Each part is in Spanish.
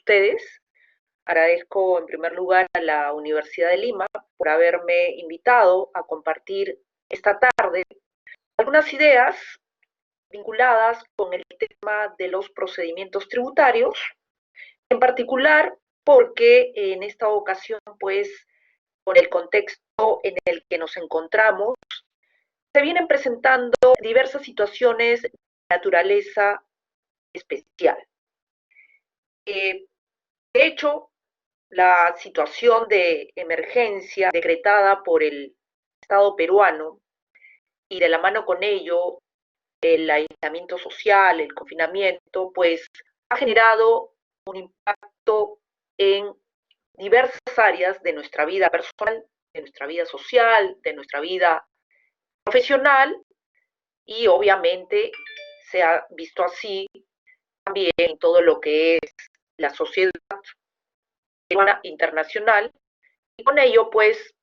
ustedes. Agradezco en primer lugar a la Universidad de Lima por haberme invitado a compartir esta tarde algunas ideas vinculadas con el tema de los procedimientos tributarios, en particular porque en esta ocasión, pues, con el contexto en el que nos encontramos, se vienen presentando diversas situaciones de naturaleza especial. De hecho, la situación de emergencia decretada por el Estado peruano y de la mano con ello el aislamiento social, el confinamiento, pues ha generado un impacto en diversas áreas de nuestra vida personal, de nuestra vida social, de nuestra vida profesional y obviamente se ha visto así también en todo lo que es la sociedad internacional y con ello pues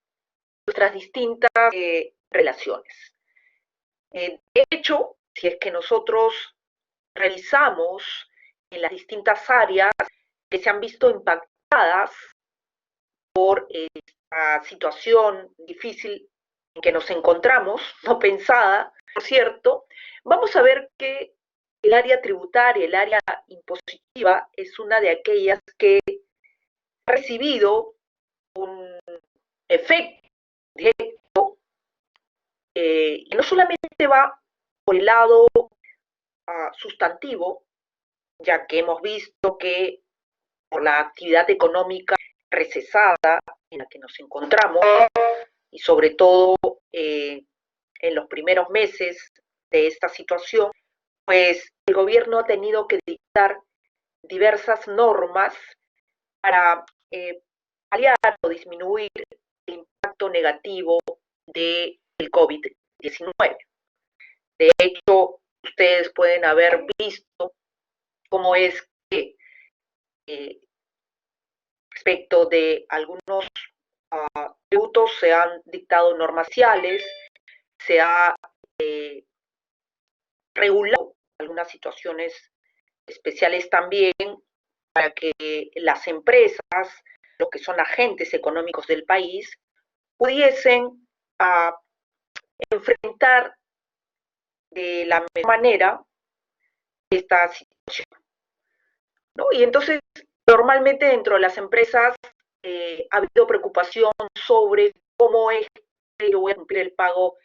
nuestras distintas relaciones. De hecho, si es que nosotros revisamos en las distintas áreas que se han visto impactadas por esta situación difícil en que nos encontramos, no pensada, por cierto, vamos a ver que el área tributaria, el área impositiva, es una de aquellas que ha recibido un efecto directo, y no solamente va por el lado sustantivo, ya que hemos visto que por la actividad económica recesada en la que nos encontramos, y sobre todo en los primeros meses de esta situación, pues el gobierno ha tenido que dictar diversas normas para paliar o disminuir el impacto negativo del COVID-19. De hecho, ustedes pueden haber visto cómo es que respecto de algunos tributos se han dictado normas sociales, se ha regulado algunas situaciones especiales también para que las empresas, los que son agentes económicos del país, pudiesen enfrentar de la mejor manera esta situación, ¿no? Y entonces, normalmente dentro de las empresas ha habido preocupación sobre cómo es que yo voy a cumplir el pago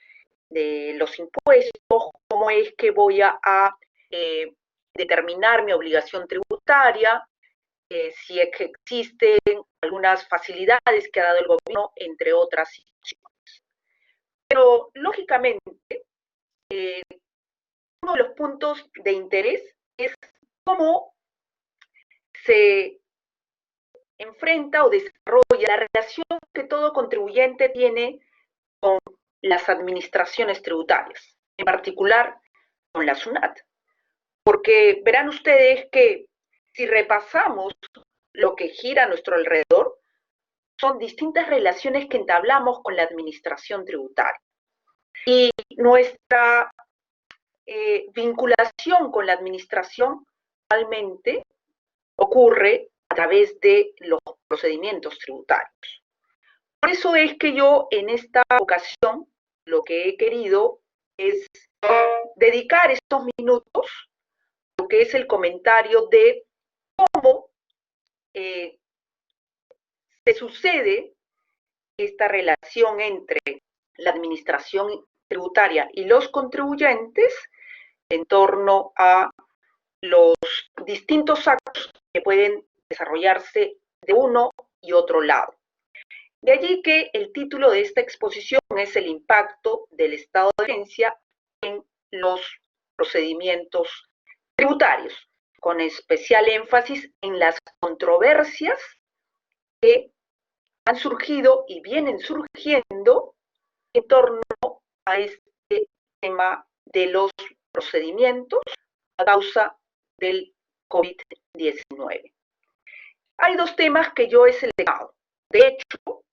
de los impuestos, cómo es que voy a determinar mi obligación tributaria, si es que existen algunas facilidades que ha dado el gobierno, entre otras situaciones. Pero, lógicamente, uno de los puntos de interés es cómo se enfrenta o desarrolla la relación que todo contribuyente tiene con las administraciones tributarias, en particular con la SUNAT. Porque verán ustedes que si repasamos lo que gira a nuestro alrededor, son distintas relaciones que entablamos con la administración tributaria. Y nuestra vinculación con la administración realmente ocurre a través de los procedimientos tributarios. Por eso es que yo en esta ocasión lo que he querido es dedicar estos minutos a lo que es el comentario de cómo se sucede esta relación entre la administración tributaria y los contribuyentes en torno a los distintos actos que pueden desarrollarse de uno y otro lado. De allí que el título de esta exposición es el impacto del estado de emergencia en los procedimientos tributarios, con especial énfasis en las controversias que han surgido y vienen surgiendo en torno a este tema de los procedimientos a causa del COVID-19. Hay dos temas que yo he seleccionado. De hecho,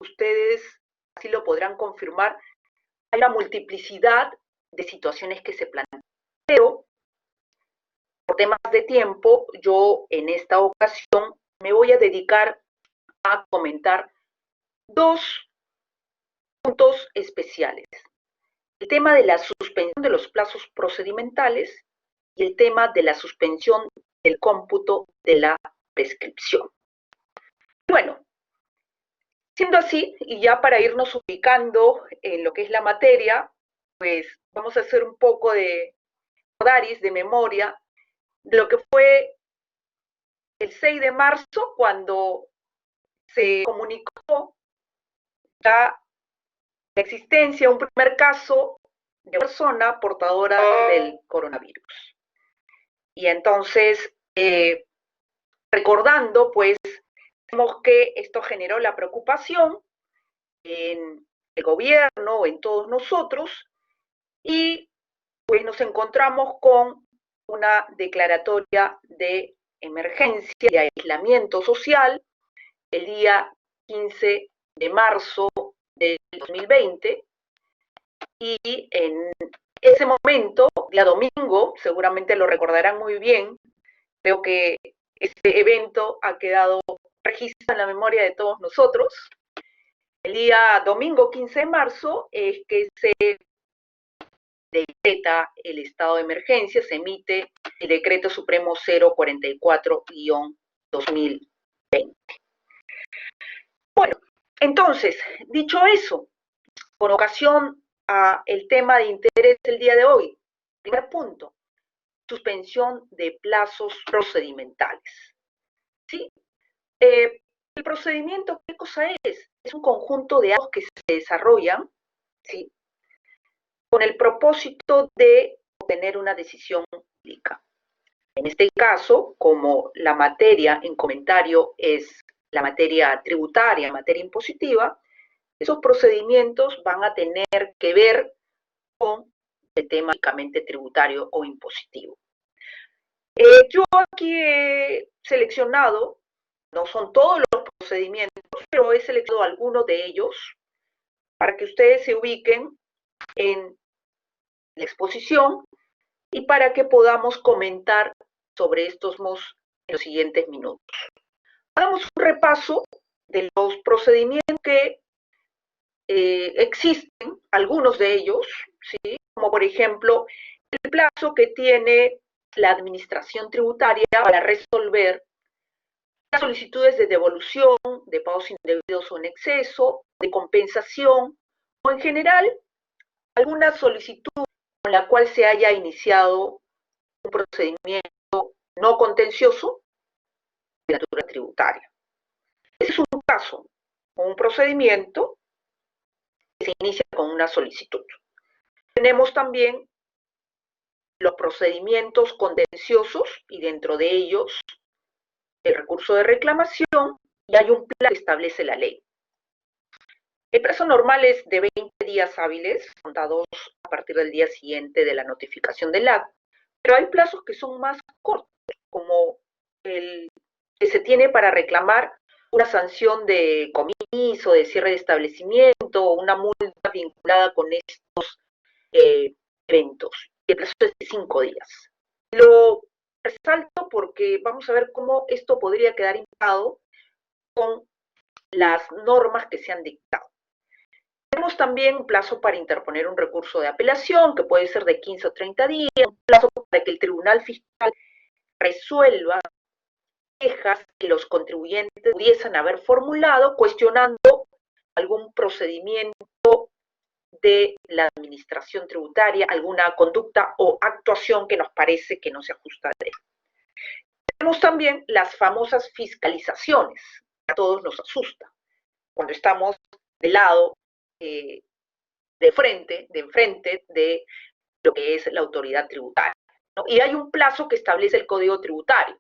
ustedes así lo podrán confirmar, hay una multiplicidad de situaciones que se plantean, pero por temas de tiempo, yo en esta ocasión me voy a dedicar a comentar dos puntos especiales. El tema de la suspensión de los plazos procedimentales y el tema de la suspensión del cómputo de la prescripción. Bueno, siendo así, y ya para irnos ubicando en lo que es la materia, pues vamos a hacer un poco de memoria, de lo que fue el 6 de marzo, cuando se comunicó ya la existencia de un primer caso de persona portadora del coronavirus. Y entonces, recordando, pues, vemos que esto generó la preocupación en el gobierno, en todos nosotros, y pues nos encontramos con una declaratoria de emergencia y aislamiento social el día 15 de marzo del 2020, y en ese momento, día domingo, seguramente lo recordarán muy bien, creo que este evento ha quedado registrado en la memoria de todos nosotros. El día domingo 15 de marzo es que se decreta el estado de emergencia, se emite el decreto supremo 044-2020. Bueno, entonces, dicho eso, con ocasión a el tema de interés del día de hoy, primer punto, suspensión de plazos procedimentales. ¿Sí? El procedimiento, ¿qué cosa es? Es un conjunto de actos que se desarrollan, ¿sí?, con el propósito de obtener una decisión pública. En este caso, como la materia en comentario es la materia tributaria, materia impositiva, esos procedimientos van a tener que ver con el tema únicamente tributario o impositivo. Yo aquí he seleccionado, no son todos los procedimientos, pero he seleccionado algunos de ellos para que ustedes se ubiquen en la exposición y para que podamos comentar sobre estos en los siguientes minutos. Hagamos un repaso de los procedimientos que existen, algunos de ellos, ¿sí?, como por ejemplo el plazo que tiene la administración tributaria para resolver las solicitudes de devolución, de pagos indebidos o en exceso, de compensación, o en general alguna solicitud con la cual se haya iniciado un procedimiento no contencioso de naturaleza tributaria. Ese es un caso, un procedimiento que se inicia con una solicitud. Tenemos también los procedimientos contenciosos y dentro de ellos el recurso de reclamación, y hay un plazo que establece la ley. El plazo normal es de 20 días hábiles, contados a partir del día siguiente de la notificación del acto, pero hay plazos que son más cortos, como el que se tiene para reclamar una sanción de comiso, de cierre de establecimiento, o una multa vinculada con estos eventos. El plazo es de 5 días. Lo resalto porque vamos a ver cómo esto podría quedar impactado con las normas que se han dictado. Tenemos también un plazo para interponer un recurso de apelación, que puede ser de 15 o 30 días, un plazo para que el Tribunal Fiscal resuelva quejas que los contribuyentes pudiesen haber formulado cuestionando algún procedimiento de la administración tributaria, alguna conducta o actuación que nos parece que no se ajusta a la ley. Tenemos también las famosas fiscalizaciones, que a todos nos asusta, cuando estamos del lado de enfrente de lo que es la autoridad tributaria, ¿no? Y hay un plazo que establece el Código Tributario.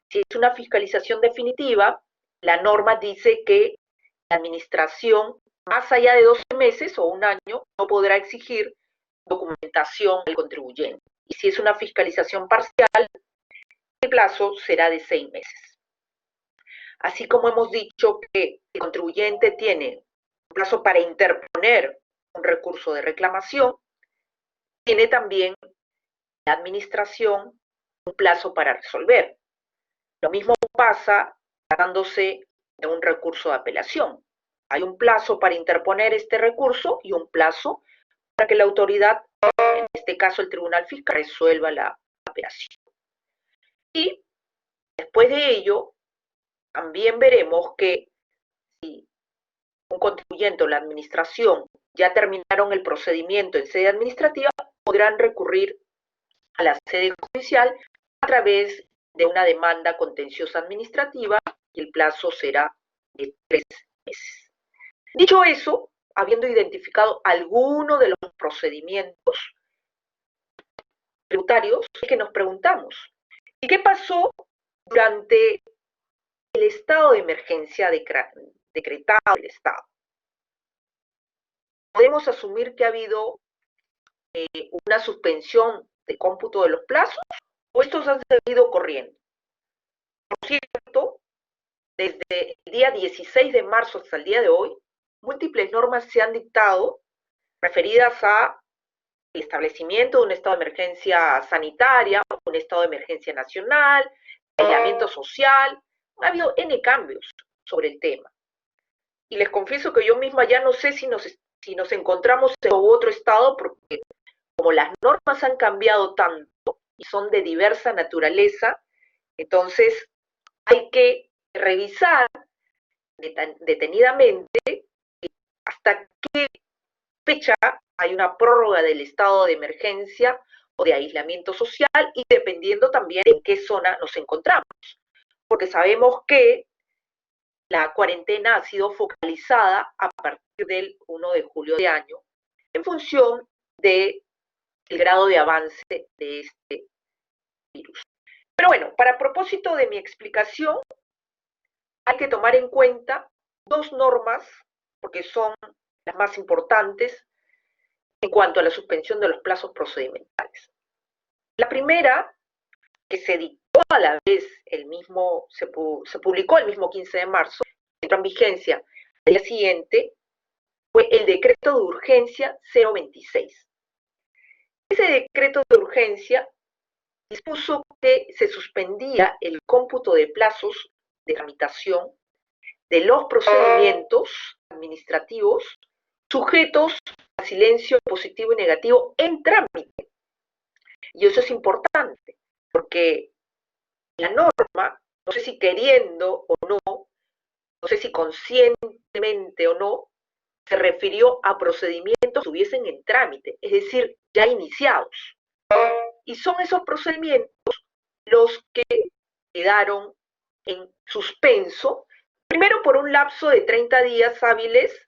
Si es una fiscalización definitiva, la norma dice que la administración, más allá de 12 meses o un año, no podrá exigir documentación al contribuyente. Y si es una fiscalización parcial, el plazo será de 6 meses. Así como hemos dicho que el contribuyente tiene un plazo para interponer un recurso de reclamación, tiene también la administración un plazo para resolver. Lo mismo pasa tratándose de un recurso de apelación. Hay un plazo para interponer este recurso y un plazo para que la autoridad, en este caso el Tribunal Fiscal, resuelva la apelación. Y después de ello, también veremos que si un contribuyente o la administración ya terminaron el procedimiento en sede administrativa, podrán recurrir a la sede judicial a través de una demanda contenciosa administrativa y el plazo será de 3 meses. Dicho eso, habiendo identificado alguno de los procedimientos tributarios, es que nos preguntamos, ¿y qué pasó durante el estado de emergencia decretado del Estado? Podemos asumir que ha habido una suspensión de cómputo de los plazos o estos han seguido corriendo. Por cierto, desde el día 16 de marzo hasta el día de hoy, múltiples normas se han dictado referidas a el establecimiento de un estado de emergencia sanitaria, un estado de emergencia nacional, aislamiento social. Ha habido N cambios sobre el tema. Y les confieso que yo misma ya no sé si nos encontramos en otro estado, porque como las normas han cambiado tanto y son de diversa naturaleza, entonces hay que revisar detenidamente hasta qué fecha hay una prórroga del estado de emergencia o de aislamiento social y dependiendo también en qué zona nos encontramos. Porque sabemos que la cuarentena ha sido focalizada a partir del 1 de julio de año en función del grado de avance de este virus. Pero bueno, para propósito de mi explicación, hay que tomar en cuenta dos normas, porque son las más importantes en cuanto a la suspensión de los plazos procedimentales. La primera, que se dictó a la vez se publicó el mismo 15 de marzo, entró en vigencia al día siguiente, fue el decreto de urgencia 026. Ese decreto de urgencia dispuso que se suspendía el cómputo de plazos de tramitación de los procedimientos administrativos sujetos a silencio positivo y negativo en trámite. Y eso es importante, porque la norma, no sé si queriendo o no sé si conscientemente o no, se refirió a procedimientos que estuviesen en trámite, es decir, ya iniciados. Y son esos procedimientos los que quedaron en suspenso, primero por un lapso de 30 días hábiles,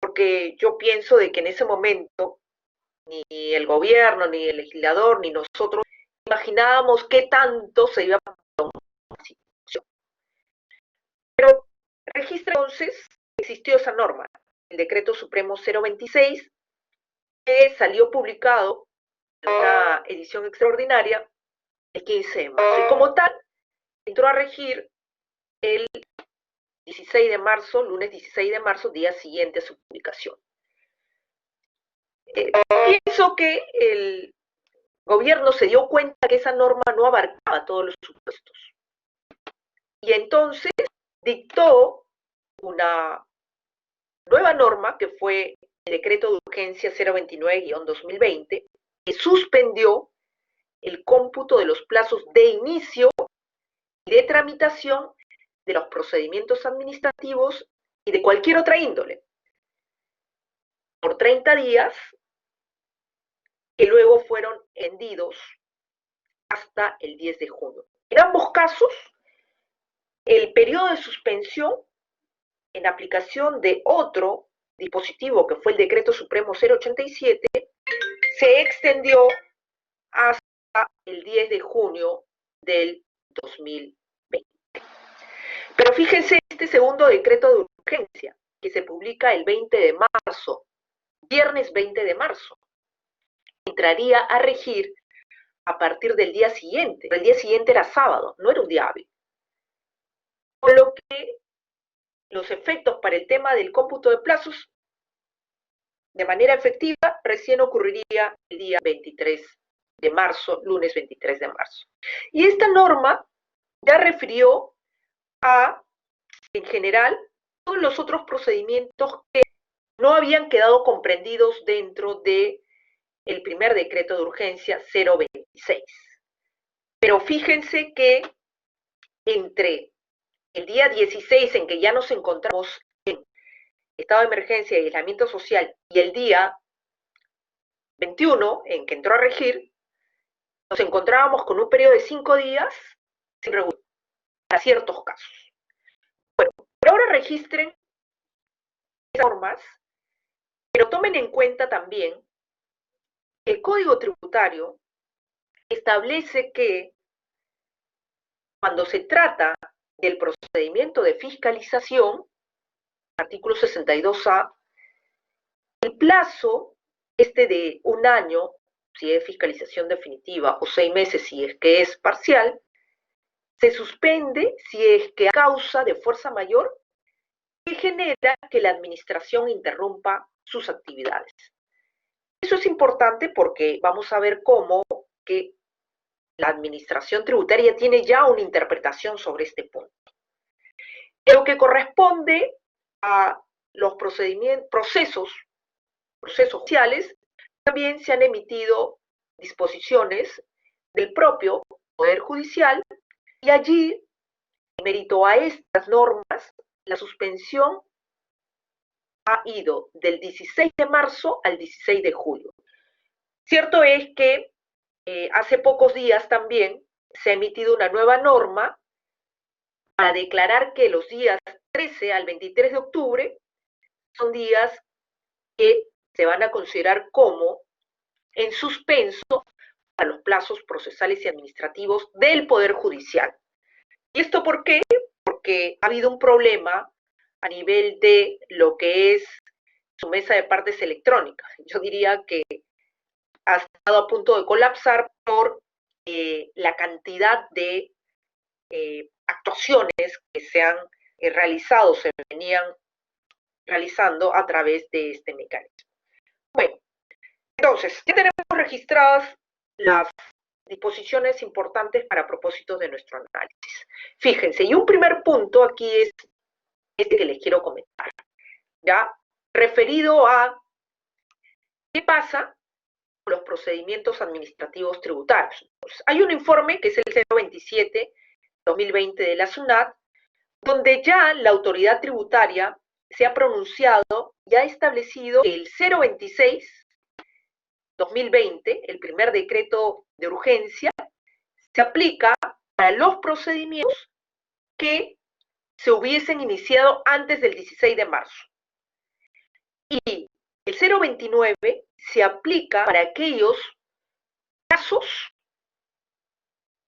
porque yo pienso de que en ese momento ni el gobierno, ni el legislador, ni nosotros imaginábamos qué tanto se iba a una situación. Pero registra entonces existió esa norma, el Decreto Supremo 026, que salió publicado en una edición extraordinaria el 15 de marzo. Y como tal, entró a regir el 16 de marzo, lunes 16 de marzo, día siguiente a su publicación. Pienso que el gobierno se dio cuenta que esa norma no abarcaba todos los supuestos. Y entonces dictó una nueva norma, que fue el decreto de urgencia 029-2020, que suspendió el cómputo de los plazos de inicio y de tramitación de los procedimientos administrativos y de cualquier otra índole, por 30 días, que luego fueron extendidos hasta el 10 de junio. En ambos casos, el periodo de suspensión en aplicación de otro dispositivo, que fue el Decreto Supremo 087, se extendió hasta el 10 de junio del 2020. Pero fíjense este segundo decreto de urgencia, que se publica el 20 de marzo, viernes 20 de marzo, entraría a regir a partir del día siguiente. El día siguiente era sábado, no era un día hábil. Por lo que los efectos para el tema del cómputo de plazos de manera efectiva recién ocurriría el día 23 de marzo, lunes 23 de marzo. Y esta norma ya refirió a, en general, todos los otros procedimientos que no habían quedado comprendidos dentro de el primer decreto de urgencia 026. Pero fíjense que entre el día 16, en que ya nos encontramos en estado de emergencia y aislamiento social, y el día 21, en que entró a regir, nos encontrábamos con un periodo de 5 días sin regular para ciertos casos. Bueno, pero ahora registren esas normas, pero tomen en cuenta también que el Código Tributario establece que cuando se trata del procedimiento de fiscalización, artículo 62A, el plazo de un año, si es fiscalización definitiva, o 6 meses si es que es parcial, se suspende si es que a causa de fuerza mayor que genera que la administración interrumpa sus actividades. Eso es importante porque vamos a ver cómo que la administración tributaria tiene ya una interpretación sobre este punto. En lo que corresponde a los procesos sociales, también se han emitido disposiciones del propio Poder Judicial y allí, en mérito a estas normas, la suspensión ha ido del 16 de marzo al 16 de julio. Cierto es que hace pocos días también se ha emitido una nueva norma para declarar que los días 13 al 23 de octubre son días que se van a considerar como en suspenso a los plazos procesales y administrativos del Poder Judicial. ¿Y esto por qué? Porque ha habido un problema a nivel de lo que es su mesa de partes electrónica. Yo diría que ha estado a punto de colapsar por la cantidad de actuaciones que se han realizado, se venían realizando a través de este mecanismo. Bueno, entonces, ya tenemos registradas las disposiciones importantes para propósitos de nuestro análisis. Fíjense, y un primer punto aquí es este que les quiero comentar, ¿ya? Referido a qué pasa con los procedimientos administrativos tributarios. Entonces, hay un informe que es el 027-2020 de la SUNAT, donde ya la autoridad tributaria se ha pronunciado y ha establecido que el 026-2020, el primer decreto de urgencia, se aplica para los procedimientos que se hubiesen iniciado antes del 16 de marzo. Y el 029 se aplica para aquellos casos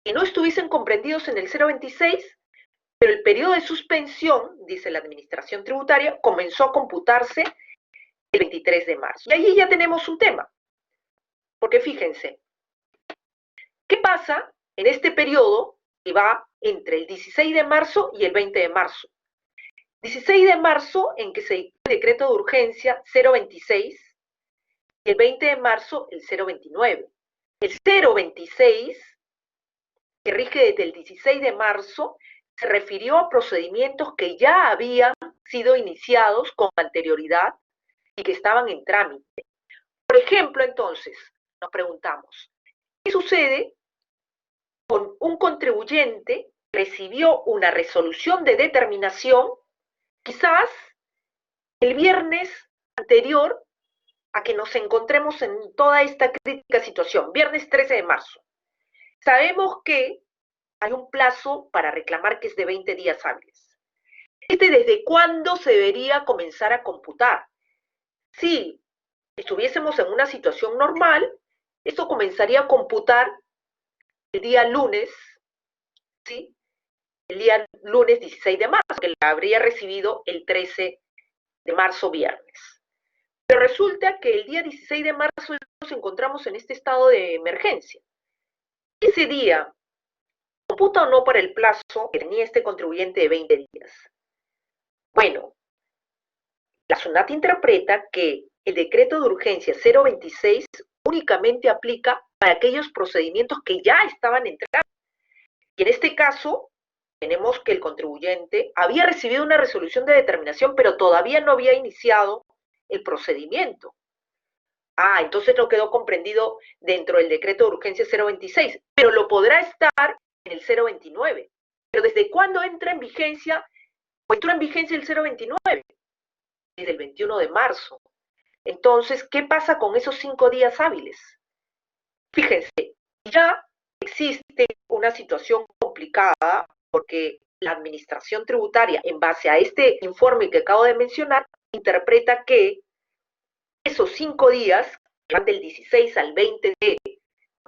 que no estuviesen comprendidos en el 026, pero el periodo de suspensión, dice la Administración Tributaria, comenzó a computarse el 23 de marzo. Y allí ya tenemos un tema, porque fíjense, ¿qué pasa en este periodo que va entre el 16 de marzo y el 20 de marzo? 16 de marzo, en que se dictó el decreto de urgencia 026, y el 20 de marzo el 029. El 026, que rige desde el 16 de marzo, se refirió a procedimientos que ya habían sido iniciados con anterioridad y que estaban en trámite. Por ejemplo, entonces, nos preguntamos, ¿qué sucede con un contribuyente que recibió una resolución de determinación quizás el viernes anterior a que nos encontremos en toda esta crítica situación, viernes 13 de marzo? Sabemos que hay un plazo para reclamar que es de 20 días hábiles. ¿Desde cuándo se debería comenzar a computar? Si estuviésemos en una situación normal, esto comenzaría a computar el día lunes, ¿sí? El día lunes 16 de marzo, que la habría recibido el 13 de marzo, viernes. Pero resulta que el día 16 de marzo nos encontramos en este estado de emergencia. Ese día, ¿computa o no para el plazo que tenía este contribuyente de 20 días? Bueno, la SUNAT interpreta que el decreto de urgencia 026 únicamente aplica para aquellos procedimientos que ya estaban entrados. Y en este caso, tenemos que el contribuyente había recibido una resolución de determinación, pero todavía no había iniciado el procedimiento. Entonces no quedó comprendido dentro del decreto de urgencia 026, pero lo podrá estar en el 029. Pero ¿desde cuándo entra en vigencia? O entró en vigencia el 029, desde el 21 de marzo. Entonces, ¿qué pasa con esos 5 días hábiles? Fíjense, ya existe una situación complicada porque la administración tributaria, en base a este informe que acabo de mencionar, interpreta que esos 5 días, que van del 16 al 20 de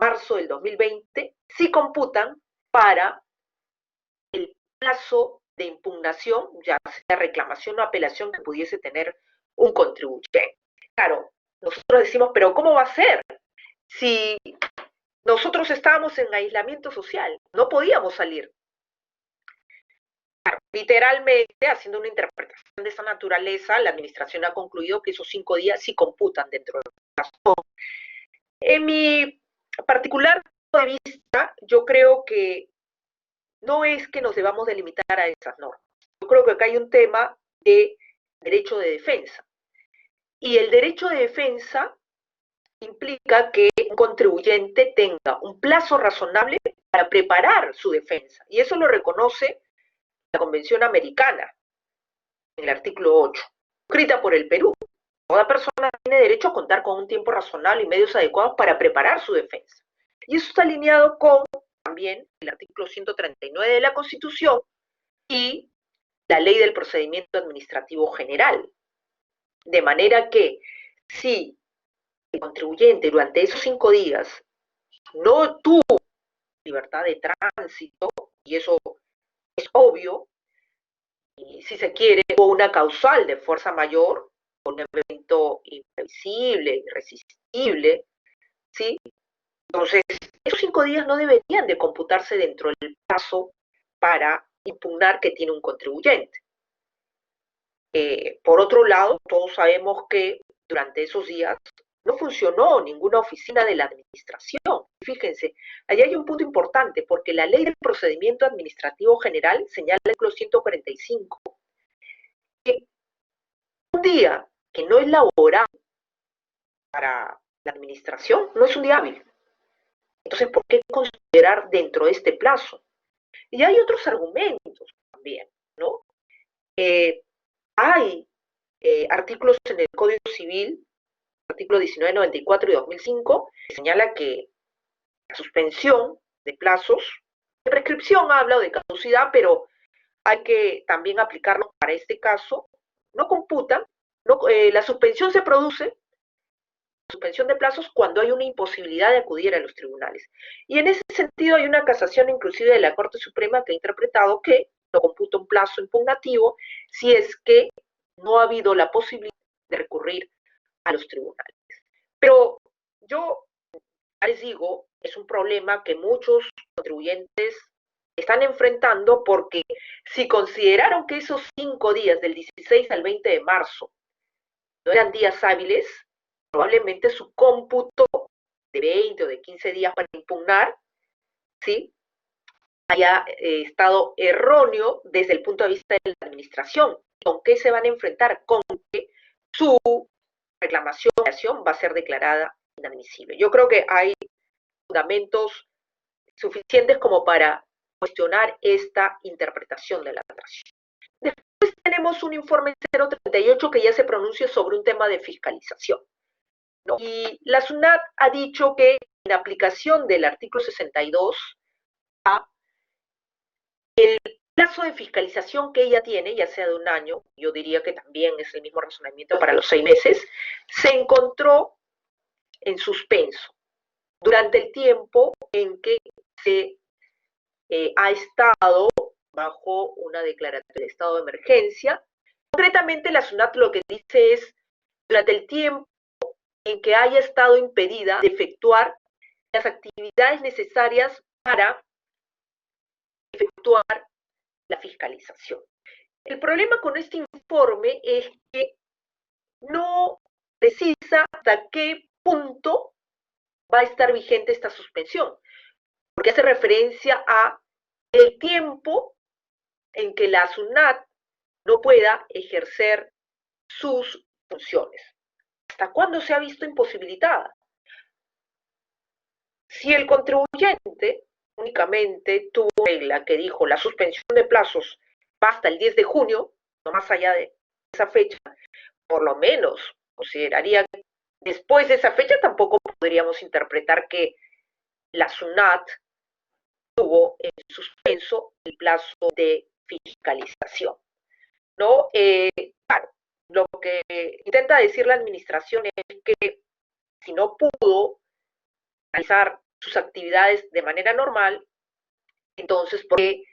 marzo del 2020, sí computan para el plazo de impugnación, ya sea reclamación o apelación que pudiese tener un contribuyente. Claro, nosotros decimos, pero ¿cómo va a ser? Si nosotros estábamos en aislamiento social, no podíamos salir. Claro, literalmente, haciendo una interpretación de esa naturaleza, la administración ha concluido que esos 5 días sí computan dentro del plazo. En mi particular punto de vista, yo creo que no es que nos debamos delimitar a esas normas. Yo creo que acá hay un tema de derecho de defensa. Y el derecho de defensa implica que un contribuyente tenga un plazo razonable para preparar su defensa. Y eso lo reconoce la Convención Americana, en el artículo 8, escrita por el Perú. Toda persona tiene derecho a contar con un tiempo razonable y medios adecuados para preparar su defensa. Y eso está alineado con también el artículo 139 de la Constitución y la Ley del Procedimiento Administrativo General. De manera que si el contribuyente durante esos 5 días no tuvo libertad de tránsito, y eso es obvio, y si se quiere, hubo una causal de fuerza mayor, un evento imprevisible, irresistible, ¿sí? Entonces, esos 5 días no deberían de computarse dentro del plazo para impugnar que tiene un contribuyente. Por otro lado, todos sabemos que durante esos días no funcionó ninguna oficina de la administración. Fíjense, allí hay un punto importante, porque la Ley del Procedimiento Administrativo General señala en el artículo 145 que un día que no es laboral para la administración no es un día hábil. Entonces, ¿por qué considerar dentro de este plazo? Y hay otros argumentos también, ¿no? Hay artículos en el Código Civil, artículo 1994 y 2005, que señala que la suspensión de plazos, de prescripción habla de caducidad, pero hay que también aplicarlo para este caso, no computan, la suspensión se produce, suspensión de plazos, cuando hay una imposibilidad de acudir a los tribunales. Y en ese sentido hay una casación inclusive de la Corte Suprema que ha interpretado que no computa un plazo impugnativo si es que no ha habido la posibilidad de recurrir a los tribunales. Pero yo les digo, es un problema que muchos contribuyentes están enfrentando, porque si consideraron que esos 5 días, del 16 al 20 de marzo, no eran días hábiles, probablemente su cómputo de 20 o de 15 días para impugnar, ¿sí?, haya estado erróneo desde el punto de vista de la administración. ¿Con qué se van a enfrentar? Con que su reclamación va a ser declarada inadmisible. Yo creo que hay fundamentos suficientes como para cuestionar esta interpretación de la narración. Después tenemos un informe 038 que ya se pronuncia sobre un tema de fiscalización, ¿no? Y la SUNAT ha dicho que en aplicación del artículo 62, el plazo de fiscalización que ella tiene, ya sea de un año, yo diría que también es el mismo razonamiento para los 6 meses, se encontró en suspenso durante el tiempo en que se ha estado bajo una declaración de estado de emergencia. Concretamente, la SUNAT lo que dice es durante el tiempo en que haya estado impedida de efectuar las actividades necesarias para efectuar la fiscalización. El problema con este informe es que no precisa hasta qué punto va a estar vigente esta suspensión, porque hace referencia a el tiempo en que la SUNAT no pueda ejercer sus funciones. ¿Hasta cuándo se ha visto imposibilitada? Si el contribuyente únicamente tuvo una regla que dijo la suspensión de plazos va hasta el 10 de junio, no más allá de esa fecha, por lo menos consideraría que después de esa fecha tampoco podríamos interpretar que la SUNAT tuvo en suspenso el plazo de fiscalización, ¿no? Claro, lo que intenta decir la administración es que si no pudo realizar sus actividades de manera normal, entonces, ¿por qué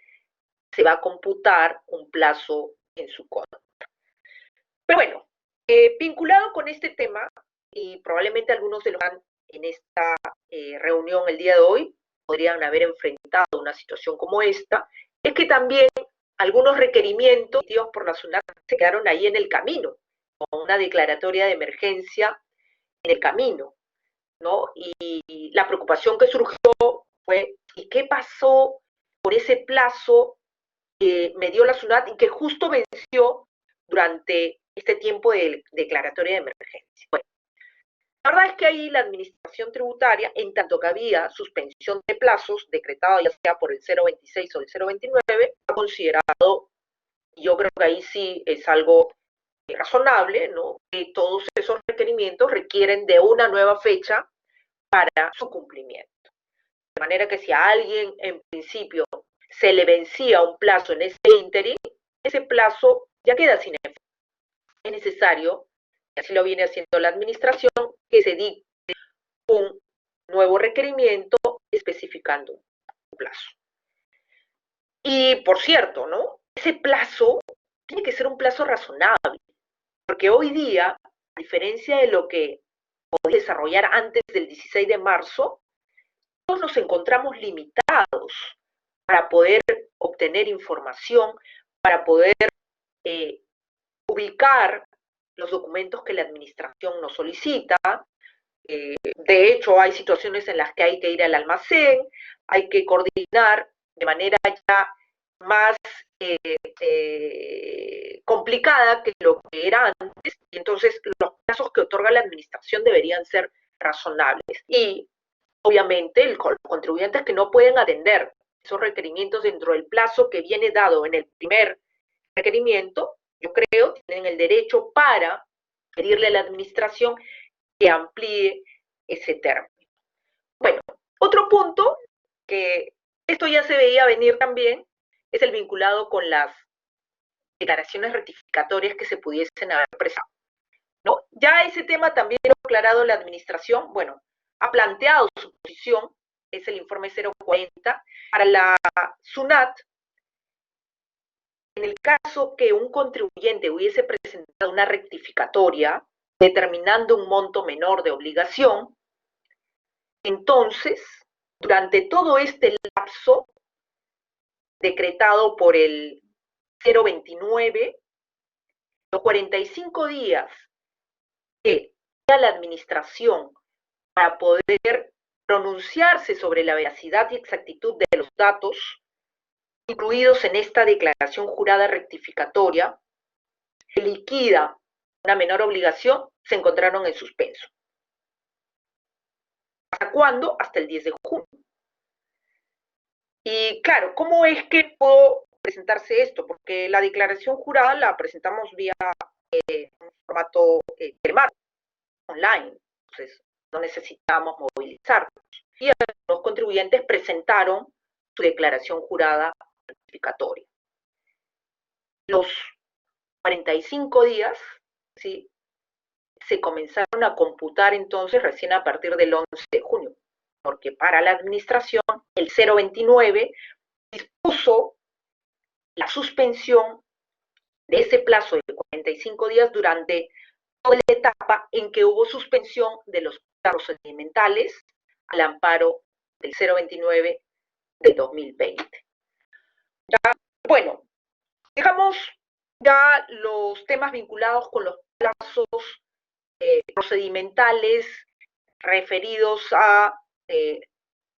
se va a computar un plazo en su contra? Pero bueno, vinculado con este tema, y probablemente algunos de los que están en esta reunión el día de hoy podrían haber enfrentado una situación como esta, es que también algunos requerimientos emitidos por la SUNAT se quedaron ahí en el camino, con una declaratoria de emergencia en el camino, ¿no? Y la preocupación que surgió fue, ¿y qué pasó por ese plazo que me dio la SUNAT y que justo venció durante este tiempo de declaratoria de emergencia? Bueno, la verdad es que ahí la administración tributaria, en tanto que había suspensión de plazos decretada ya sea por el 026 o el 029, ha considerado, y yo creo que ahí sí es algo razonable, ¿no?, que todos esos requerimientos requieren de una nueva fecha para su cumplimiento. De manera que si a alguien en principio se le vencía un plazo en ese ínterin, ese plazo ya queda sin efecto. Es necesario, y así lo viene haciendo la administración, que se dicte un nuevo requerimiento especificando un plazo. Y por cierto, ¿no?, ese plazo tiene que ser un plazo razonable, porque hoy día, a diferencia de lo que podía desarrollar antes del 16 de marzo, todos nos encontramos limitados para poder obtener información, para poder ubicar los documentos que la administración nos solicita. De hecho, hay situaciones en las que hay que ir al almacén, hay que coordinar de manera ya más complicada que lo que era antes, y entonces los plazos que otorga la administración deberían ser razonables. Y obviamente los contribuyentes que no pueden atender esos requerimientos dentro del plazo que viene dado en el primer requerimiento, yo creo, tienen el derecho para pedirle a la administración que amplíe ese término. Bueno, otro punto, que esto ya se veía venir también, es el vinculado con las declaraciones rectificatorias que se pudiesen haber presentado, ¿no? Ya ese tema también lo ha aclarado la administración, bueno, ha planteado su posición, es el informe 040, para la SUNAT. En el caso que un contribuyente hubiese presentado una rectificatoria determinando un monto menor de obligación, entonces, durante todo este lapso decretado por el 029, los 45 días que da la administración para poder pronunciarse sobre la veracidad y exactitud de los datos incluidos en esta declaración jurada rectificatoria, se liquida una menor obligación, se encontraron en suspenso. ¿Hasta cuándo? Hasta el 10 de junio. Y claro, ¿cómo es que pudo presentarse esto? Porque la declaración jurada la presentamos vía un formato telemático, online, entonces no necesitamos movilizarnos. Y los contribuyentes presentaron su declaración jurada rectificatoria. Los 45 días, ¿sí?, se comenzaron a computar entonces recién a partir del 11 de junio, porque para la administración el 029 dispuso la suspensión de ese plazo de 45 días durante toda la etapa en que hubo suspensión de los procedimentales al amparo del 029 del 2020. Ya, bueno, dejamos ya los temas vinculados con los plazos procedimentales referidos a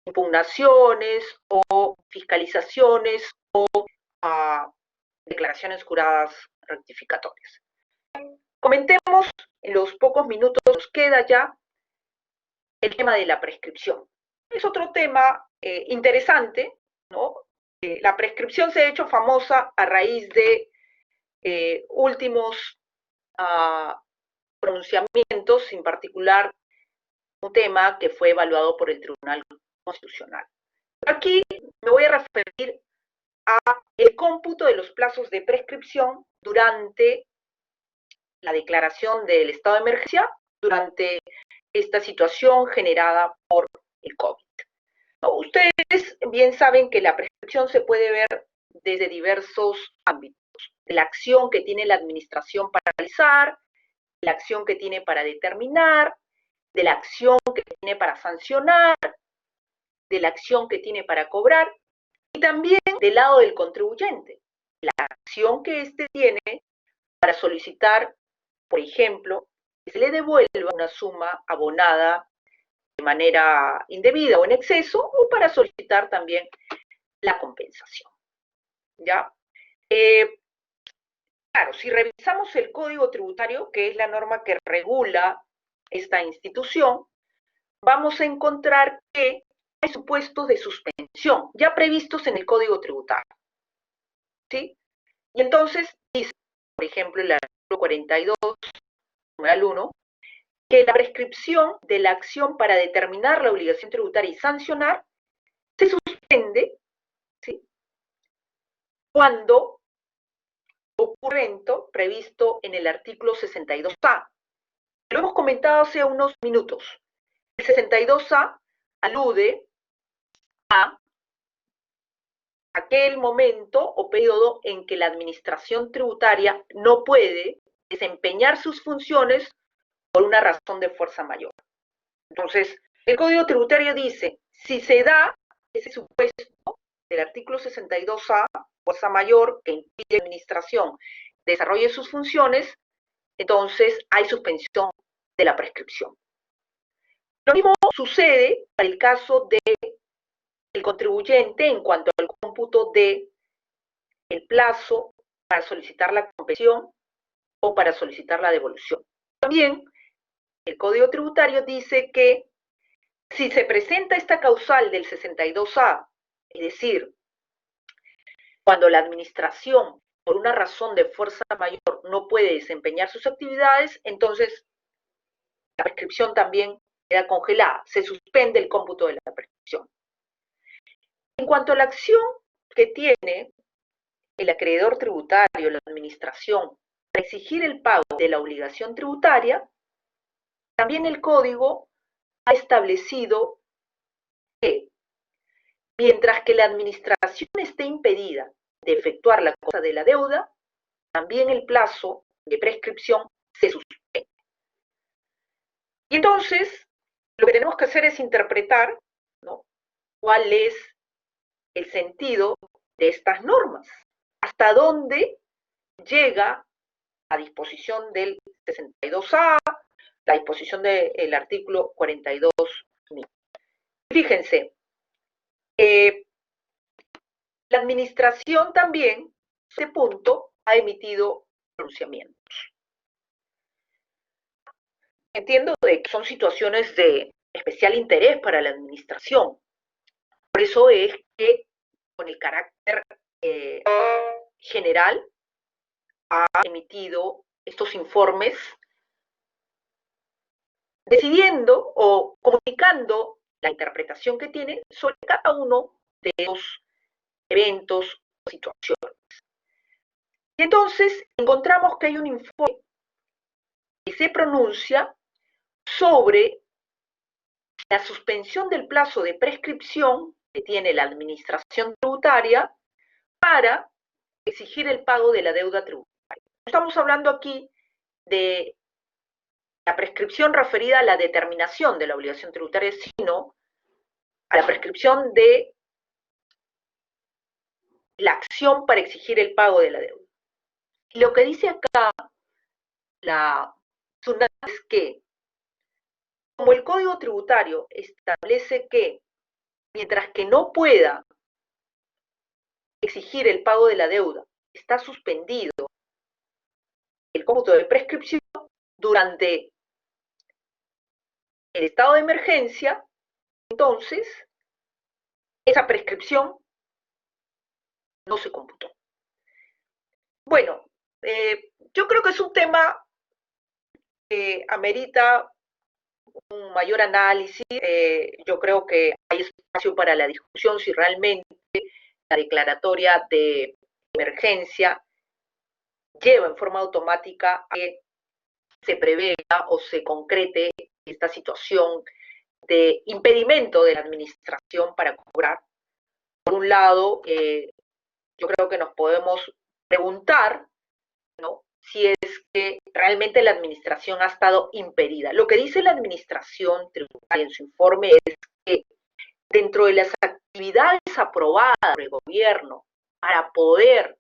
impugnaciones o fiscalizaciones o a declaraciones juradas rectificatorias. Comentemos en los pocos minutos que nos queda ya el tema de la prescripción. Es otro tema interesante, ¿no? La prescripción se ha hecho famosa a raíz de últimos pronunciamientos, en particular un tema que fue evaluado por el Tribunal Constitucional. Aquí me voy a referir a el cómputo de los plazos de prescripción durante la declaración del estado de emergencia, durante esta situación generada por el COVID. Ustedes bien saben que la prescripción se puede ver desde diversos ámbitos. La acción que tiene la administración para realizar, la acción que tiene para determinar, de la acción que tiene para sancionar, de la acción que tiene para cobrar, y también del lado del contribuyente, la acción que éste tiene para solicitar, por ejemplo, que se le devuelva una suma abonada de manera indebida o en exceso, o para solicitar también la compensación. ¿Ya? Claro, si revisamos el Código Tributario, que es la norma que regula esta institución, vamos a encontrar que hay supuestos de suspensión ya previstos en el Código Tributario. ¿Sí? Y entonces dice, por ejemplo, el artículo 42, numeral 1, que la prescripción de la acción para determinar la obligación tributaria y sancionar se suspende, ¿sí?, cuando ocurre evento previsto en el artículo 62A. Lo hemos comentado hace unos minutos. El 62A alude a aquel momento o periodo en que la administración tributaria no puede desempeñar sus funciones por una razón de fuerza mayor. Entonces, el Código Tributario dice, si se da ese supuesto del artículo 62A, fuerza mayor, que impide que la administración desarrolle sus funciones, entonces hay suspensión de la prescripción. Lo mismo sucede para el caso del contribuyente en cuanto al cómputo del plazo para solicitar la compensación o para solicitar la devolución. También el Código Tributario dice que si se presenta esta causal del 62A, es decir, cuando la administración, por una razón de fuerza mayor, no puede desempeñar sus actividades, entonces la prescripción también queda congelada, se suspende el cómputo de la prescripción. En cuanto a la acción que tiene el acreedor tributario, la administración, para exigir el pago de la obligación tributaria, también el Código ha establecido que mientras que la administración esté impedida de efectuar la cobranza de la deuda, también el plazo de prescripción se suspende. Y entonces, lo que tenemos que hacer es interpretar, ¿no?, cuál es el sentido de estas normas, hasta dónde llega la disposición del 62A, la disposición del artículo 42. Fíjense, la administración también, en ese punto, ha emitido pronunciamientos. Entiendo de que son situaciones de especial interés para la administración. Por eso es que, con el carácter general, ha emitido estos informes decidiendo o comunicando la interpretación que tiene sobre cada uno de los eventos o situaciones. Y entonces encontramos que hay un informe que se pronuncia sobre la suspensión del plazo de prescripción que tiene la administración tributaria para exigir el pago de la deuda tributaria. No estamos hablando aquí de la prescripción referida a la determinación de la obligación tributaria, sino a la prescripción de la acción para exigir el pago de la deuda. Y lo que dice acá la SUNAT es que como el Código Tributario establece que mientras que no pueda exigir el pago de la deuda, está suspendido el cómputo de prescripción durante el estado de emergencia, entonces esa prescripción no se computó. Bueno, yo creo que es un tema que amerita un mayor análisis. Yo creo que hay espacio para la discusión si realmente la declaratoria de emergencia lleva en forma automática a que se prevea o se concrete esta situación de impedimento de la administración para cobrar. Por un lado, yo creo que nos podemos preguntar, ¿no?, si es que realmente la administración ha estado impedida. Lo que dice la administración tributaria en su informe es que dentro de las actividades aprobadas por el gobierno para poder,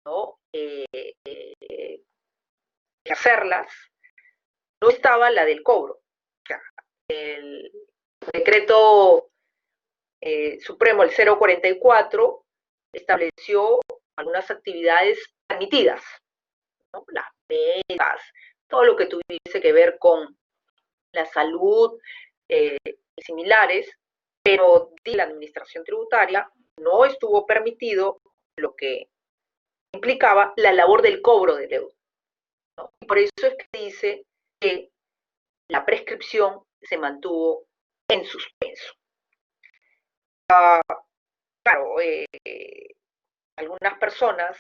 ¿no?, hacerlas, no estaba la del cobro. O sea, el decreto supremo, el 044, estableció algunas actividades permitidas, ¿no?, las becas, todo lo que tuviese que ver con la salud y similares, pero de la administración tributaria no estuvo permitido lo que implicaba la labor del cobro de deuda, ¿no? Y por eso es que dice que la prescripción se mantuvo en suspenso. Claro, algunas personas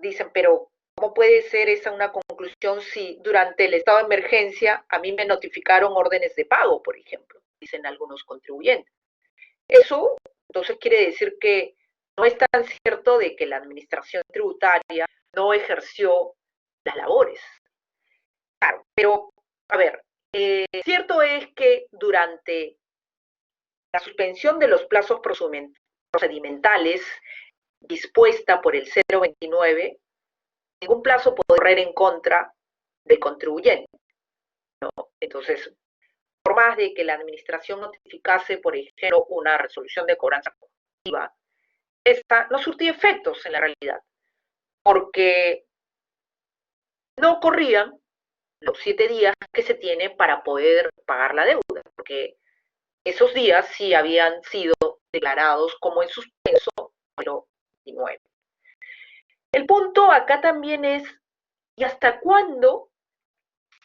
dicen, pero ¿cómo puede ser esa una conclusión si durante el estado de emergencia a mí me notificaron órdenes de pago, por ejemplo? Dicen algunos contribuyentes. Eso entonces quiere decir que no es tan cierto de que la administración tributaria no ejerció las labores. Claro, pero a ver, cierto es que durante la suspensión de los plazos procedimentales dispuesta por el 029, ningún plazo puede correr en contra del contribuyente, ¿no? Entonces, por más de que la administración notificase, por ejemplo, una resolución de cobranza colectiva, esta no surtía efectos en la realidad, porque no corrían los 7 días que se tiene para poder pagar la deuda, porque esos días sí habían sido declarados como en suspenso, pero 29. El punto acá también es, ¿y hasta cuándo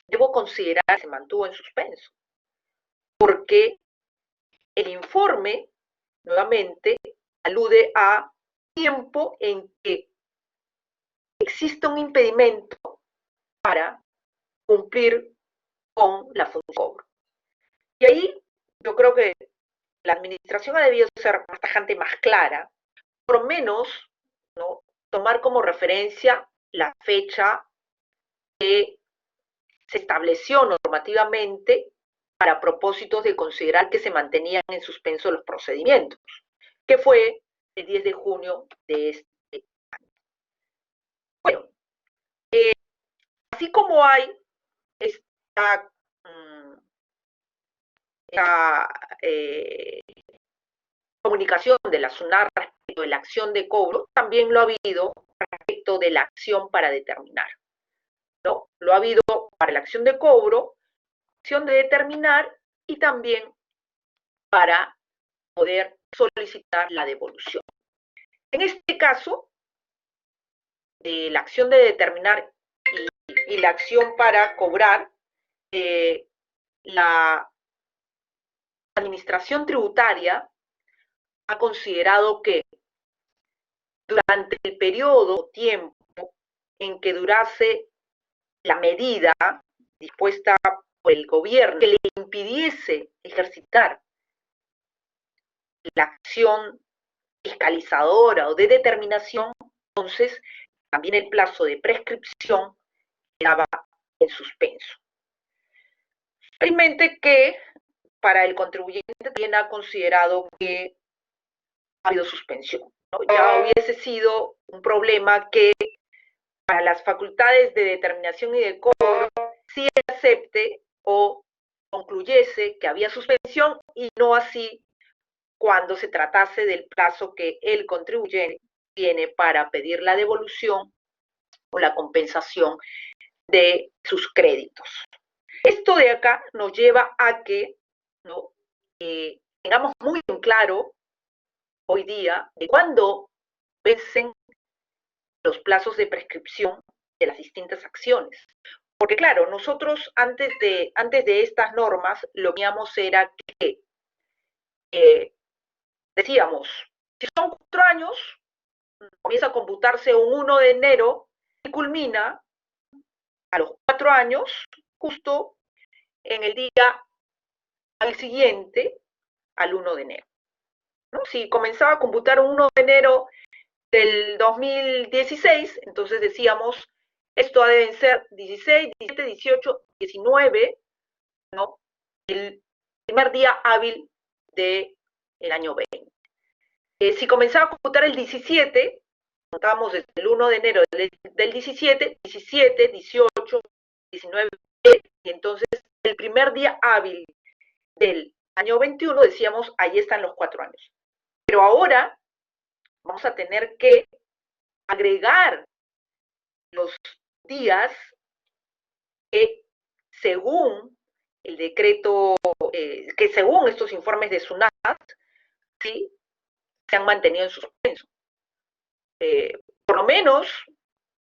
debo considerar que se mantuvo en suspenso? Porque el informe, nuevamente, alude a tiempo en que existe un impedimento para cumplir con la función de cobro. Y ahí yo creo que la administración ha debido ser más tajante, más clara, por lo menos, ¿no?, tomar como referencia la fecha que se estableció normativamente para propósitos de considerar que se mantenían en suspenso los procedimientos, que fue el 10 de junio de este año. Bueno, así como hay esta comunicación de la SUNAT respecto de la acción de cobro, también lo ha habido respecto de la acción para determinar, ¿no? Lo ha habido para la acción de cobro, acción de determinar y también para poder solicitar la devolución. En este caso, de la acción de determinar y la acción para cobrar, la administración tributaria ha considerado que durante el periodo, tiempo en que durase la medida dispuesta por el gobierno que le impidiese ejercitar la acción fiscalizadora o de determinación, entonces también el plazo de prescripción quedaba en suspenso. Realmente que para el contribuyente también ha considerado que ha habido suspensión, ¿no? Ya hubiese sido un problema que para las facultades de determinación y de cobro sí acepte o que había suspensión y no así cuando se tratase del plazo que el contribuyente tiene para pedir la devolución o la compensación de sus créditos. Esto de acá nos lleva a que, ¿no?, tengamos muy en claro hoy día de cuándo vencen los plazos de prescripción de las distintas acciones. Porque claro, nosotros antes de estas normas lo que hacíamos era que decíamos, si son 4 años, comienza a computarse un 1 de enero y culmina a los 4 años, justo en el día al siguiente al 1 de enero, ¿no? Si comenzaba a computar un 1 de enero del 2016, entonces decíamos, esto ha de vencer 16, 17, 18, 19, ¿no?, el primer día hábil del año 20. Si comenzaba a computar el 17, contábamos desde el 1 de enero del 17, 17, 18, 19, y entonces el primer día hábil del año 21 decíamos, ahí están los 4 años. Pero ahora vamos a tener que agregar los días que según el decreto, que según estos informes de SUNAT, ¿sí?, se han mantenido en suspenso. Por lo menos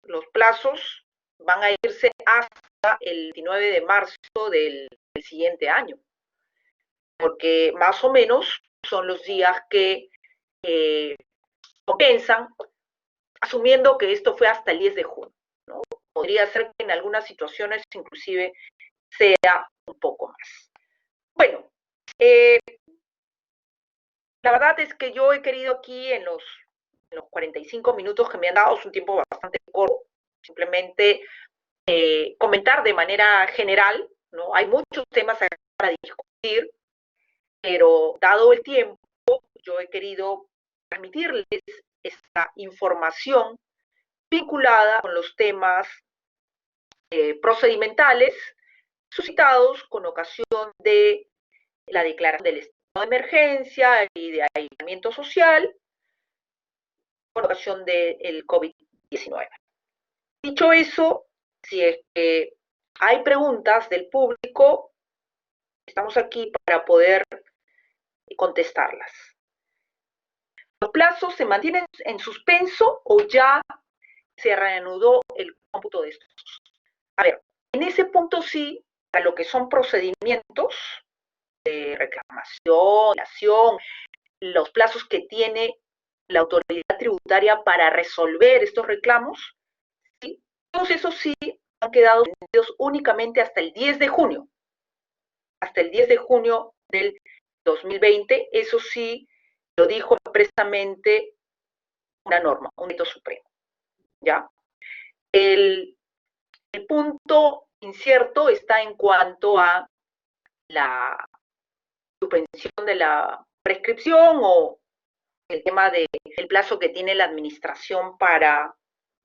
los plazos van a irse hasta el 29 de marzo del siguiente año, porque más o menos son los días que compensan, asumiendo que esto fue hasta el 10 de junio, ¿no? Podría ser que en algunas situaciones inclusive sea un poco más. Bueno, la verdad es que yo he querido aquí en los 45 minutos que me han dado, es un tiempo bastante corto, simplemente comentar de manera general, ¿no? Hay muchos temas para discutir, pero dado el tiempo, yo he querido transmitirles esta información vinculada con los temas procedimentales suscitados con ocasión de la declaración del estado de emergencia y de aislamiento social con ocasión del COVID-19. Dicho eso, si es que hay preguntas del público, estamos aquí para poder contestarlas. ¿Los plazos se mantienen en suspenso o ya se reanudó el cómputo de estos? A ver, en ese punto sí, para lo que son procedimientos de reclamación, los plazos que tiene la autoridad tributaria para resolver estos reclamos, ¿sí?, todos esos sí han quedado suspendidos únicamente hasta el 10 de junio. Hasta el 10 de junio del 2020, eso sí lo dijo expresamente una norma, un decreto supremo, ¿ya? El punto incierto está en cuanto a la suspensión de la prescripción o el tema del plazo que tiene la administración para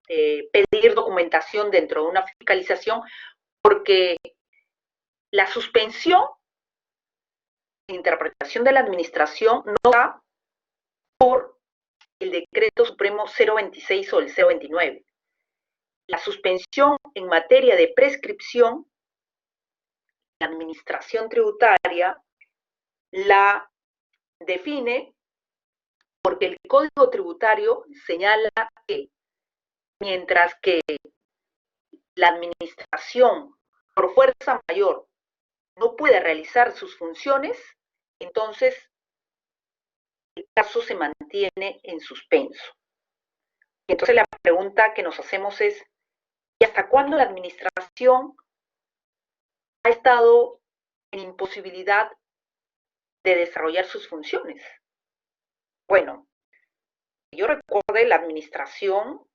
pedir documentación dentro de una fiscalización, porque la suspensión de interpretación de la administración no da por el decreto supremo 026 o el 029. La suspensión en materia de prescripción, la administración tributaria la define porque el Código Tributario señala que mientras que la administración por fuerza mayor no puede realizar sus funciones, entonces el caso se mantiene en suspenso. Y entonces la pregunta que nos hacemos es, ¿y hasta cuándo la administración ha estado en imposibilidad de desarrollar sus funciones? Bueno, yo recuerde, la administración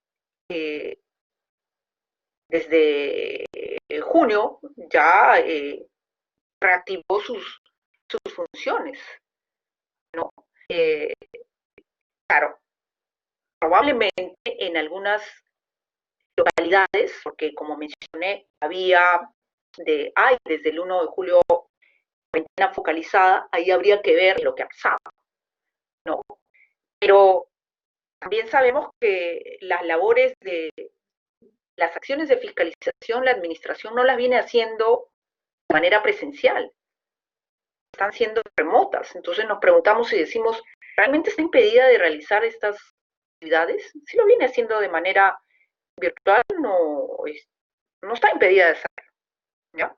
desde junio ya reactivó sus funciones, ¿no? Claro, probablemente en algunas localidades, porque como mencioné, hay desde el 1 de julio cuarentena focalizada, ahí habría que ver lo que ha pasado, ¿no? Pero también sabemos que las labores de las acciones de fiscalización, la administración no las viene haciendo de manera presencial, están siendo remotas. Entonces nos preguntamos y decimos, ¿realmente está impedida de realizar estas actividades? Si lo viene haciendo de manera virtual, no está impedida de hacerlo, ¿ya?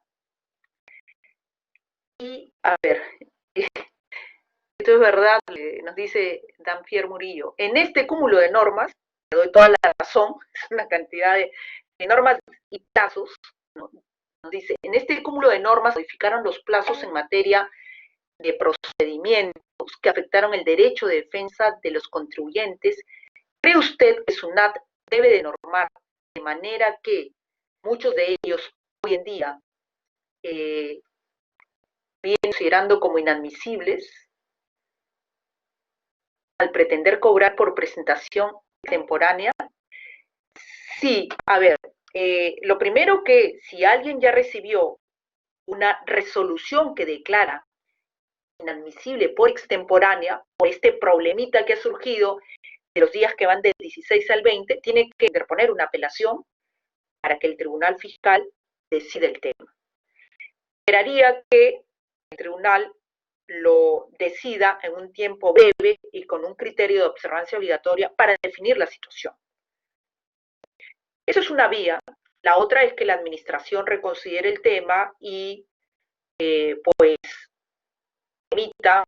Y, a ver, esto es verdad, nos dice Danfier Murillo, en este cúmulo de normas, le doy toda la razón, es una cantidad de normas y plazos, ¿no? Nos dice, en este cúmulo de normas modificaron los plazos en materia de procedimientos que afectaron el derecho de defensa de los contribuyentes. ¿Cree usted que SUNAT debe de normar de manera que muchos de ellos hoy en día vienen considerando como inadmisibles al pretender cobrar por presentación extemporánea? Sí, a ver, lo primero que si alguien ya recibió una resolución que declara inadmisible por extemporánea, por este problemita que ha surgido de los días que van del 16 al 20, tiene que interponer una apelación para que el tribunal fiscal decida el tema. Esperaría que el tribunal lo decida en un tiempo breve y con un criterio de observancia obligatoria para definir la situación. Eso es una vía. La otra es que la administración reconsidere el tema y pues emita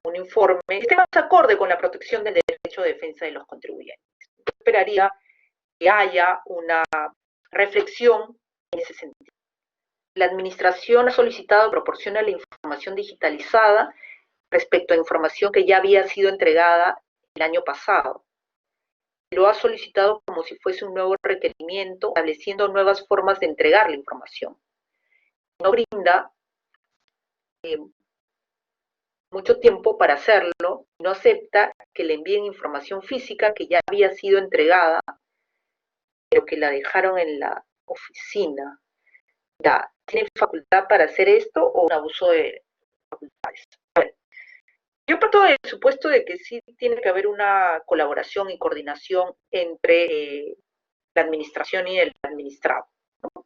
un informe que esté más acorde con la protección del derecho de defensa de los contribuyentes. Yo esperaría que haya una reflexión en ese sentido. La administración ha solicitado proporcione la información digitalizada respecto a información que ya había sido entregada el año pasado. Lo ha solicitado como si fuese un nuevo requerimiento, estableciendo nuevas formas de entregar la información. No brinda mucho tiempo para hacerlo, no acepta que le envíen información física que ya había sido entregada, pero que la dejaron en la oficina. Ya, ¿tiene facultad para hacer esto o un abuso de facultades? A ver, yo parto del supuesto de que sí tiene que haber una colaboración y coordinación entre la administración y el administrado, ¿no?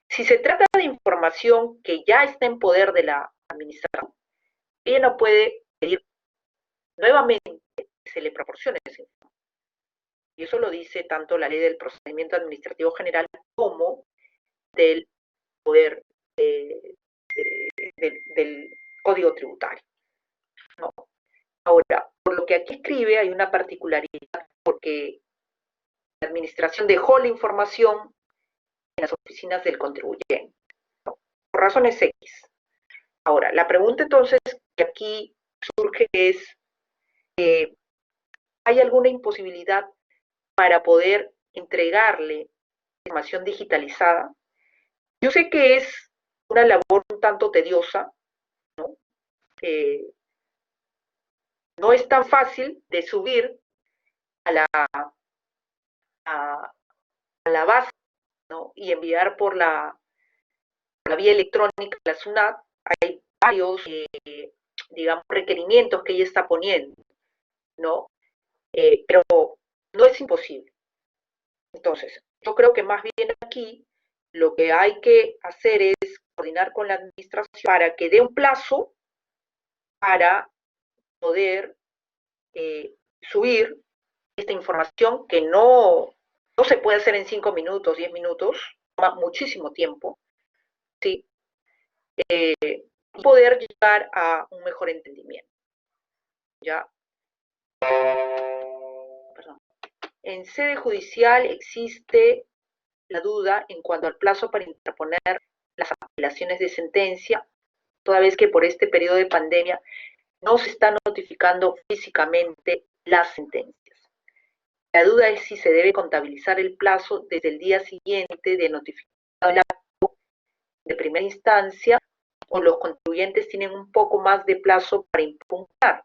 Si se trata de información que ya está en poder de la administración, ella no puede pedir nuevamente que se le proporcione esa información. Y eso lo dice tanto la ley del procedimiento administrativo general como del poder del código tributario, ¿no? Ahora, por lo que aquí escribe hay una particularidad, porque la administración dejó la información en las oficinas del contribuyente, ¿no? Por razones X. Ahora, la pregunta entonces que aquí surge es, ¿hay alguna imposibilidad para poder entregarle información digitalizada? Yo sé que es una labor un tanto tediosa, ¿no? No es tan fácil de subir a la base, ¿no? Y enviar por la vía electrónica, la SUNAT. Hay varios, digamos, requerimientos que ella está poniendo, ¿no? Pero no es imposible. Entonces, yo creo que más bien aquí lo que hay que hacer es coordinar con la administración para que dé un plazo para poder subir esta información que no se puede hacer en 5 minutos, 10 minutos, toma muchísimo tiempo, ¿sí? Y poder llegar a un mejor entendimiento, ¿ya? Perdón. En sede judicial existe la duda en cuanto al plazo para interponer las apelaciones de sentencia, toda vez que por este periodo de pandemia no se está notificando físicamente las sentencias. La duda es si se debe contabilizar el plazo desde el día siguiente de notificación del acto de primera instancia o los contribuyentes tienen un poco más de plazo para impugnar,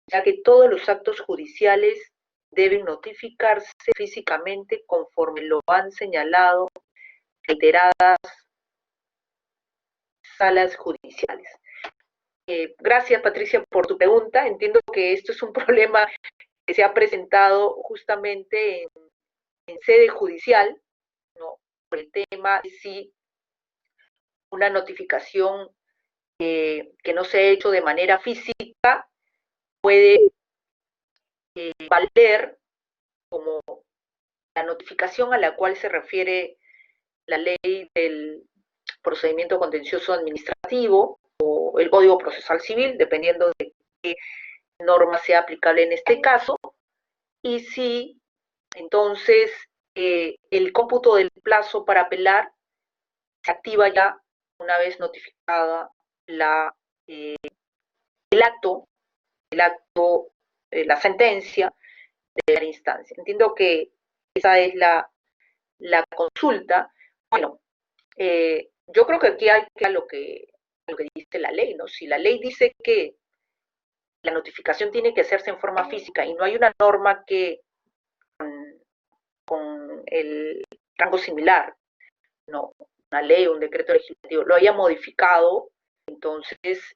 ya que todos los actos judiciales deben notificarse físicamente conforme lo han señalado reiteradas salas judiciales. Gracias, Patricia, por tu pregunta. Entiendo que esto es un problema que se ha presentado justamente en sede judicial, ¿no? Por el tema de si una notificación que no se ha hecho de manera física puede valer como la notificación a la cual se refiere la ley del procedimiento contencioso administrativo o el Código Procesal Civil, dependiendo de qué norma sea aplicable en este caso, y si entonces el cómputo del plazo para apelar se activa ya una vez notificada el acto, la sentencia de la instancia. Entiendo que esa es la consulta. Bueno, yo creo que aquí hay que lo que dice la ley, ¿no? Si la ley dice que la notificación tiene que hacerse en forma física y no hay una norma que con el rango similar, no, una ley o un decreto legislativo, lo haya modificado, entonces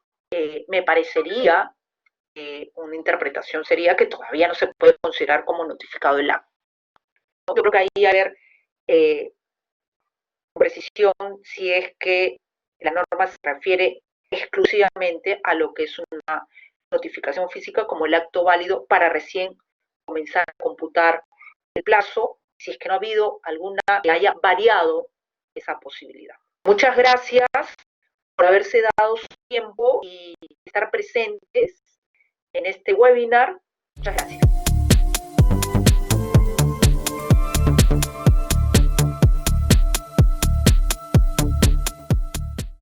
me parecería una interpretación sería que todavía no se puede considerar como notificado el acto. Yo creo que ahí a ver precisión si es que la norma se refiere exclusivamente a lo que es una notificación física como el acto válido para recién comenzar a computar el plazo, si es que no ha habido alguna que haya variado esa posibilidad. Muchas gracias por haberse dado su tiempo y estar presentes en este webinar. Muchas gracias.